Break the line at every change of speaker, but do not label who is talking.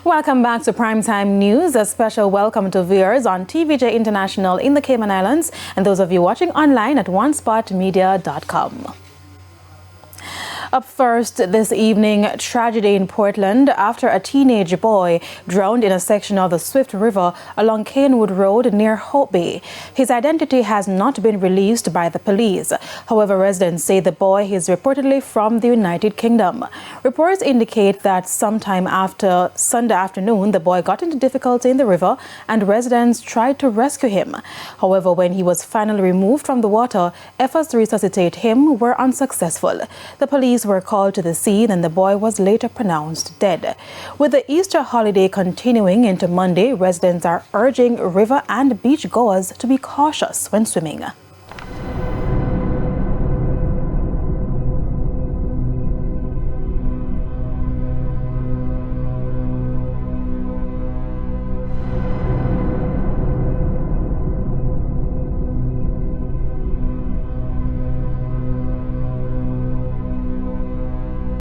Welcome back to Primetime News. A special welcome to viewers on TVJ International in the Cayman Islands and those of you watching online at onespotmedia.com. Up first this evening, tragedy in Portland after a teenage boy drowned in a section of the Swift River along Canewood Road near Hope Bay. His identity has not been released by the police. However, residents say the boy is reportedly from the United Kingdom. Reports indicate that sometime after Sunday afternoon, the boy got into difficulty in the river and residents tried to rescue him. However, when he was finally removed from the water, efforts to resuscitate him were unsuccessful. The police were called to the scene and the boy was later pronounced dead. With the Easter holiday continuing into Monday, residents are urging river and beach goers to be cautious when swimming.